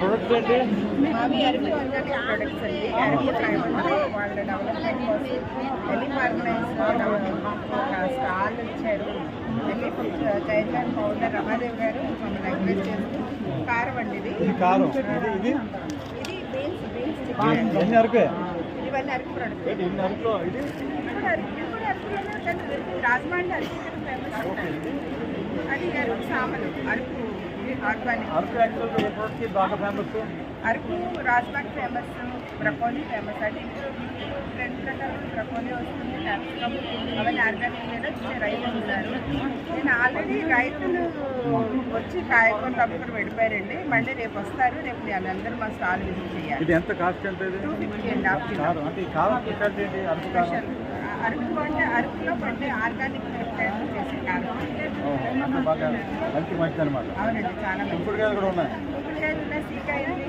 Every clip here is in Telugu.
ప్రొడక్ట్స్ ఏంటి? అవి అరకు ఆర్గానిక్ ప్రొడక్ట్స్ అండి. అరకు వాళ్ళ డెవలప్మెంట్ కోసం ఎలిఫార్మలైన్స్ ఒక స్టాల్ ఇచ్చారు. చైల్డ్ లైన్ ఫౌండర్ రమాదేవి గారు మమ్మల్ని ఎంకరేజ్ చేస్తూ కారం అండి. ఇది కారం, ఇది బీన్స్ ఎన్ని అరకే? ఇవన్నీ అరకు ప్రొడక్ట్స్. ఇన్ని అరకులో ఇది రాజమా అంటే అరకు ఫేమస్. అది అరకు సామలు, అరకు ఆర్గానిక్. అరకు యాక్చువల్గా ఏ ప్రోడక్ట్కి బాగా famous? Araku rajma famous, broccoli famous. అంటే ఇప్పుడు రెండు రకాల బ్రకోలీ వస్తుంది, క్యాప్సికమ్ అవన్నీ ఆర్గానిక్ మీద రైతులు ఉన్నారు. నేను ఆల్రెడీ రైతులు వచ్చి కాయగూరలు అమ్ముకుని వెళ్ళిపోయారండి. మళ్ళీ రేపు వస్తారు. రేపు వాళ్ళందరూ మా స్టాల్ విజిట్ చేయాలి. ఇది ఎంత కాస్ట్ ఎంత? ఇది 250 అండి హాఫ్ కిలో. కారం అంటే ఈ కారం స్పెషాలిటీ ఏంటి? అరకు కారం స్పెషల్ అరకు అంటే అరకులో పండే ఆర్గానిక్ చేసే కారం. బాగా హెల్త్ మంచిది అనమాట. అవునండి, చాలా మంచి. కుంకుడుకాయలు కూడా ఉన్నాయి. ఉసిరికాయలు ఉన్నాయి, సీకాయ ఉంది,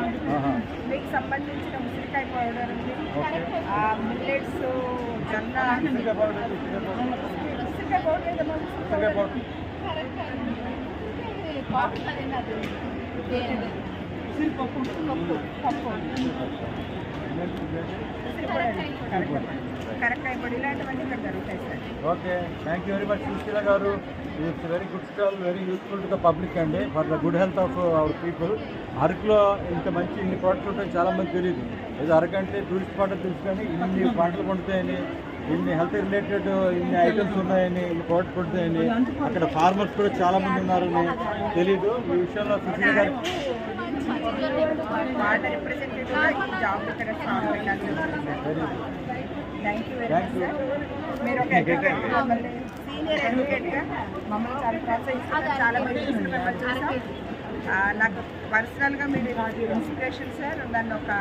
మీకు సంబంధించిన ఉసిరికాయ పౌడర్ ఉంది, మిల్లెట్స్, జొన్న ఉసిరికాయ పౌడర్, ఉసిరికాయ పౌడర్ ఏదైనా ఉసిరికాయ పౌడర్ కరెక్టాయి పొడి ఇలాంటివన్నీ ఇక్కడ దొరుకుతాయి sir. Okay, thank you very much Sushila garu. It's very good stall, very useful to the public అండి, for the good health of our people. అరకులో ఇంత మంచి ఇన్ని ప్రోడక్ట్స్ ఉంటాయని చాలామంది తెలియదు. ఏదో అరకంటే టూరిస్ట్ స్పాట్ తెలుసు, కానీ ఇన్ని పంటలు పండుతాయని, ఇన్ని హెల్త్ రిలేటెడ్ ఇన్ని ఐటమ్స్ ఉన్నాయని, ఇన్ని ప్రోడక్ట్స్ పడుతాయని, అక్కడ ఫార్మర్స్ కూడా చాలామంది ఉన్నారని తెలియదు. ఈ విషయంలో సుశీల గారు వాళ్ళ రిప్రజెంటేటివ్గా ఈ జాబ్ ఇక్కడ స్టార్ట్ పెట్టాల్సి ఉంటుంది sir. Thank you very much sir. మీరు ఒక మమ్మల్ని సీనియర్ అడ్వకేట్గా మమ్మల్ని చాలా ప్రోత్సహిస్తున్నారు. చాలా మంది మిమ్మల్ని చూసాం. నాకు పర్సనల్గా మీరు ఇన్స్పిరేషన్ సార్. నన్ను ఒక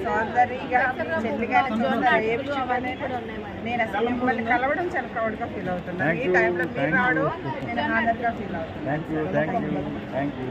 సోదరిగా, చెల్లిగా చూస్తున్నారు. ఏ విషయమైనా నేను అసలు మిమ్మల్ని కలవడం చాలా ప్రౌడ్గా ఫీల్ అవుతున్నాను. ఈ టైంలో మీరు రావడం నేను హానర్గా ఫీల్ అవుతున్నాను. Thank you.